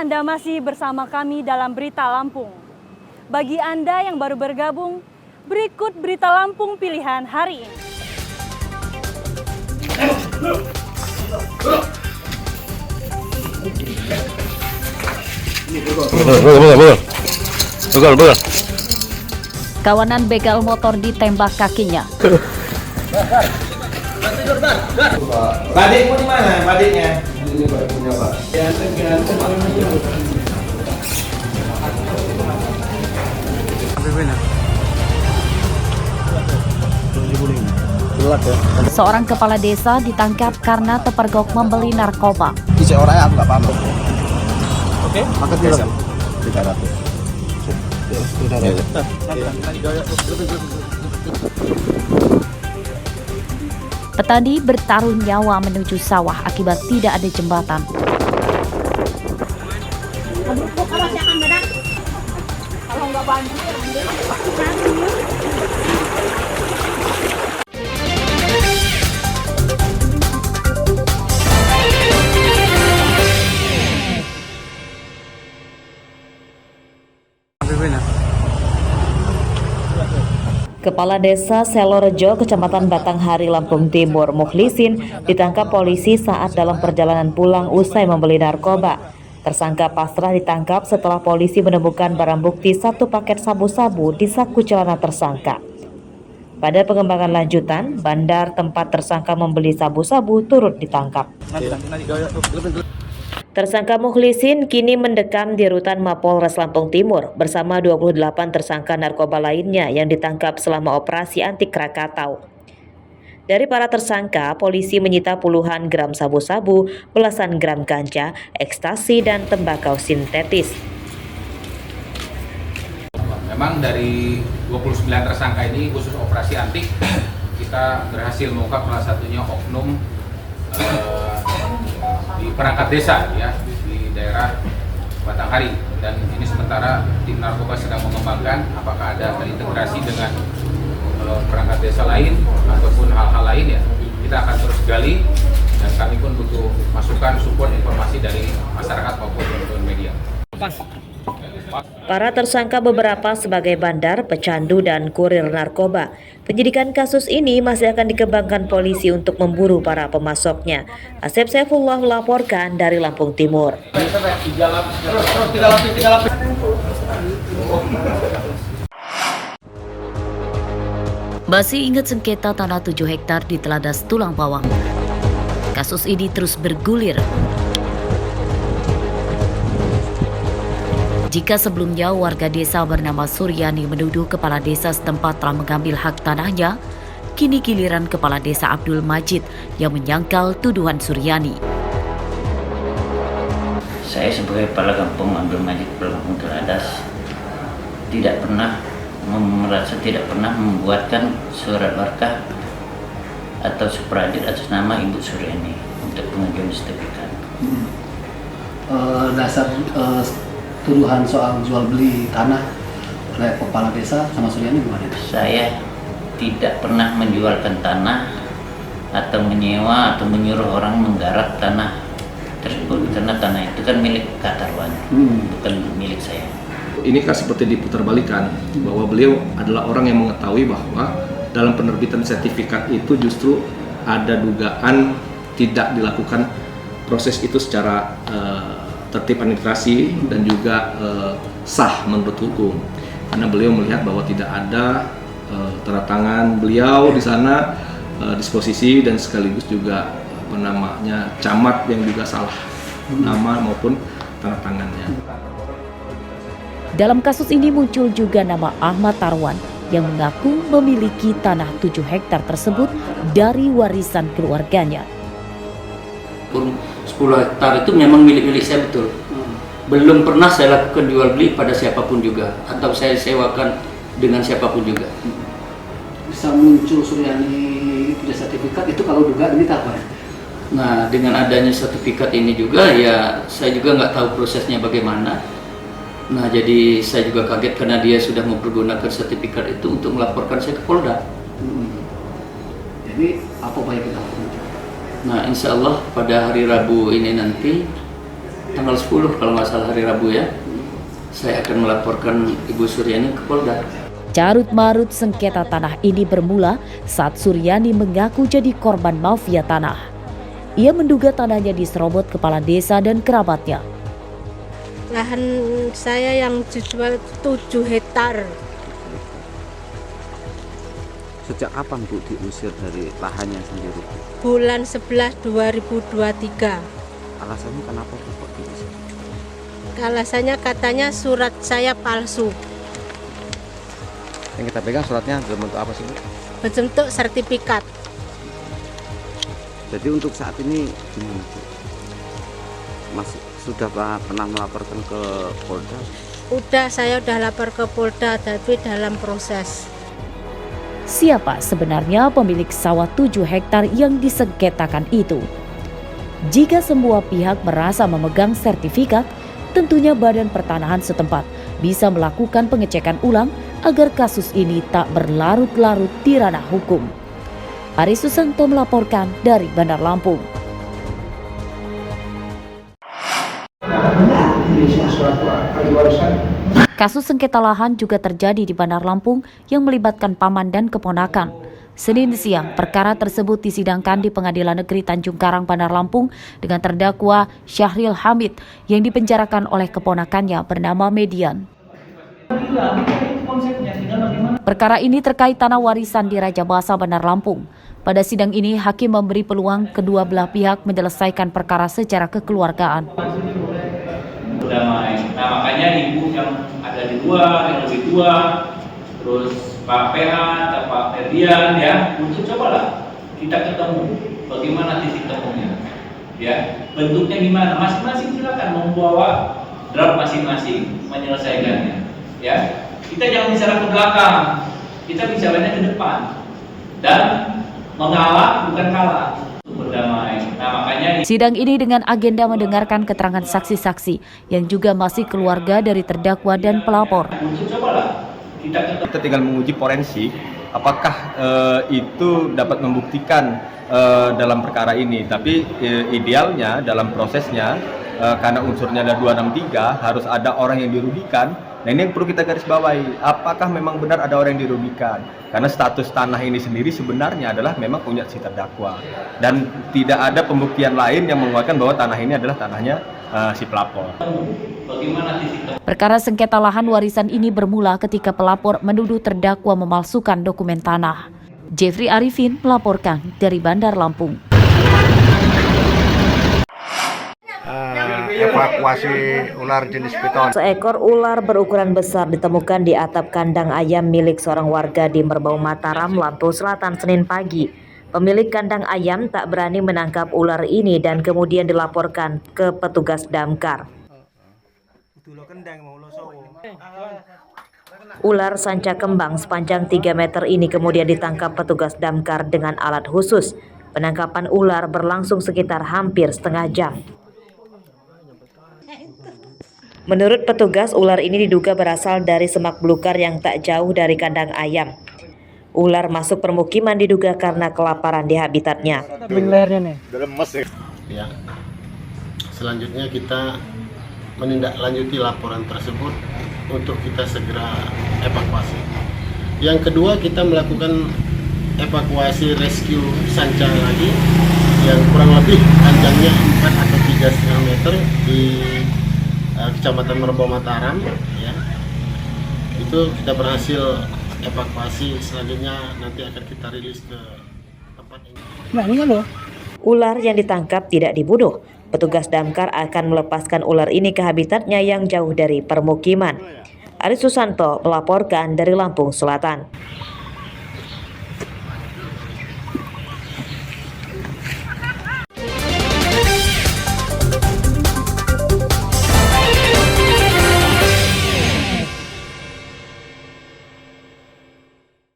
Anda masih bersama kami dalam Berita Lampung. Bagi Anda yang baru bergabung, berikut Berita Lampung pilihan hari ini. Betul. Kawanan begal motor ditembak kakinya. Badikmu di mana? Badiknya? Ini Pak punya Pak. Seorang kepala desa ditangkap karena terpergok membeli narkoba. Isi orangnya aku nggak paham. Oke. Makan dulu. 300. Petani bertaruh nyawa menuju sawah akibat tidak ada jembatan. Kalau nggak banjir, Kepala Desa Selorejo, Kecamatan Batanghari, Lampung Timur, Mukhlisin, ditangkap polisi saat dalam perjalanan pulang usai membeli narkoba. Tersangka pasrah ditangkap setelah polisi menemukan barang bukti 1 paket sabu-sabu di saku celana tersangka. Pada pengembangan lanjutan, bandar tempat tersangka membeli sabu-sabu turut ditangkap. Tersangka Mukhlisin kini mendekam di rutan Mapolres Lampung Timur bersama 28 tersangka narkoba lainnya yang ditangkap selama operasi anti Krakatau. Dari para tersangka, polisi menyita puluhan gram sabu-sabu, belasan gram ganja, ekstasi, dan tembakau sintetis. Memang dari 29 tersangka ini khusus operasi antik, kita berhasil mengungkap salah satunya oknum di perangkat desa ya di daerah Batanghari, dan ini sementara tim narkoba sedang mengembangkan apakah ada terintegrasi dengan perangkat desa lain ataupun hal-hal lain ya. Kita akan terus gali dan kami pun butuh masukan, support, informasi dari masyarakat maupun teman-teman media. Para tersangka beberapa sebagai bandar, pecandu, dan kurir narkoba. Penyidikan kasus ini masih akan dikembangkan polisi untuk memburu para pemasoknya. Asep Saifullah melaporkan dari Lampung Timur. Masih ingat sengketa tanah 7 hektar di Teladas Tulang Bawang? Kasus ini terus bergulir. Jika sebelumnya warga desa bernama Suryani menuduh kepala desa setempat telah mengambil hak tanahnya, kini giliran kepala desa Abdul Majid yang menyangkal tuduhan Suryani. Saya sebagai kepala kampung Abdul Majid Kampung Teladas tidak pernah membuatkan surat warkah atau supradit atas nama Ibu Suryani untuk pengajuan sertifikat. Tuduhan soal jual beli tanah oleh kepala desa sama Suryani gimana? Saya tidak pernah menjualkan tanah atau menyewa atau menyuruh orang menggarap tanah tersebut, karena tanah itu kan milik Katarwan, bukan milik saya. Ini kan seperti diputarbalikkan bahwa beliau adalah orang yang mengetahui bahwa dalam penerbitan sertifikat itu justru ada dugaan tidak dilakukan proses itu secara tertib administrasi dan juga sah menurut hukum, karena beliau melihat bahwa tidak ada tanda tangan beliau di sana, disposisi, dan sekaligus juga camat yang juga salah nama maupun tanda tangannya. Dalam kasus ini muncul juga nama Ahmad Tarwan yang mengaku memiliki tanah 7 hektar tersebut dari warisan keluarganya. 10 hektar itu memang milik saya betul. Belum pernah saya lakukan jual beli pada siapapun juga, atau saya sewakan dengan siapapun juga. Bisa muncul Suryani punya sertifikat itu kalau dugaan ini kapan? Nah, dengan adanya sertifikat ini juga ya saya juga nggak tahu prosesnya bagaimana. Nah, jadi saya juga kaget karena dia sudah mempergunakan sertifikat itu untuk melaporkan saya ke Polda. Jadi apa upaya kita lakukan? Nah, insya Allah pada hari Rabu ini nanti tanggal 10 kalau nggak salah hari Rabu ya, saya akan melaporkan Ibu Suryani ke Polda. Carut-marut sengketa tanah ini bermula saat Suryani mengaku jadi korban mafia tanah. Ia menduga tanahnya diserobot kepala desa dan kerabatnya. Lahan saya yang dijual 7 hektar. Sejak kapan Bu diusir dari lahannya sendiri? Bulan 11 2023. Alasannya kenapa Bu kok diusir? Alasannya katanya surat saya palsu. Yang kita pegang suratnya dalam bentuk apa sih Bu? Bentuk sertifikat. Jadi untuk saat ini gimana Bu? Mas sudah pernah melaporkan ke Polda? Saya udah lapor ke Polda, tapi dalam proses. Siapa sebenarnya pemilik sawah 7 hektar yang disengketakan itu? Jika semua pihak merasa memegang sertifikat, tentunya Badan Pertanahan setempat bisa melakukan pengecekan ulang agar kasus ini tak berlarut-larut di ranah hukum. Aris Susanto melaporkan dari Bandar Lampung. Kasus sengketa lahan juga terjadi di Bandar Lampung yang melibatkan paman dan keponakan. Senin siang, perkara tersebut disidangkan di Pengadilan Negeri Tanjung Karang, Bandar Lampung dengan terdakwa Syahril Hamid yang dipenjarakan oleh keponakannya bernama Median. Perkara ini terkait tanah warisan di Rajabasa, Bandar Lampung. Pada sidang ini, hakim memberi peluang kedua belah pihak menyelesaikan perkara secara kekeluargaan. Damai. Nah, makanya ibu yang ada di luar, yang lebih tua, terus Pak PA atau Pak Ferdian ya, untuk cobalah kita ketemu bagaimana titik temunya, ya bentuknya gimana, masing-masing silakan membawa draft masing-masing menyelesaikannya, ya kita jangan bicara ke belakang, kita bicaranya ke depan dan mengalah bukan kalah. Berdamai. Nah, makanya sidang ini dengan agenda mendengarkan keterangan saksi-saksi yang juga masih keluarga dari terdakwa dan pelapor. Kita tinggal menguji forensik apakah itu dapat membuktikan dalam perkara ini. Tapi idealnya dalam prosesnya karena unsurnya ada 263 harus ada orang yang dirugikan. Nah, ini yang perlu kita garis bawahi. Apakah memang benar ada orang yang dirugikan? Karena status tanah ini sendiri sebenarnya adalah memang punya si terdakwa. Dan tidak ada pembuktian lain yang menguatkan bahwa tanah ini adalah tanahnya si pelapor. Perkara sengketa lahan warisan ini bermula ketika pelapor menuduh terdakwa memalsukan dokumen tanah. Jeffrey Arifin melaporkan dari Bandar Lampung. Evakuasi ular jenis piton. Seekor ular berukuran besar ditemukan di atap kandang ayam milik seorang warga di Merbau Mataram, Lampung Selatan, Senin pagi. Pemilik kandang ayam tak berani menangkap ular ini dan kemudian dilaporkan ke petugas damkar. Ular sanca kembang sepanjang 3 meter ini kemudian ditangkap petugas damkar dengan alat khusus. Penangkapan ular berlangsung sekitar hampir setengah jam. Menurut petugas, ular ini diduga berasal dari semak belukar yang tak jauh dari kandang ayam. Ular masuk permukiman diduga karena kelaparan di habitatnya. Ya. Selanjutnya kita menindaklanjuti laporan tersebut untuk kita segera evakuasi. Yang kedua, kita melakukan evakuasi rescue sanca lagi yang kurang lebih panjangnya 4 atau 3,5 meter di Kecamatan Merbau Mataram, ya. Itu kita berhasil evakuasi. Selanjutnya nanti akan kita rilis ke tempat ini. Ular yang ditangkap tidak dibunuh. Petugas damkar akan melepaskan ular ini ke habitatnya yang jauh dari permukiman. Aris Susanto melaporkan dari Lampung Selatan.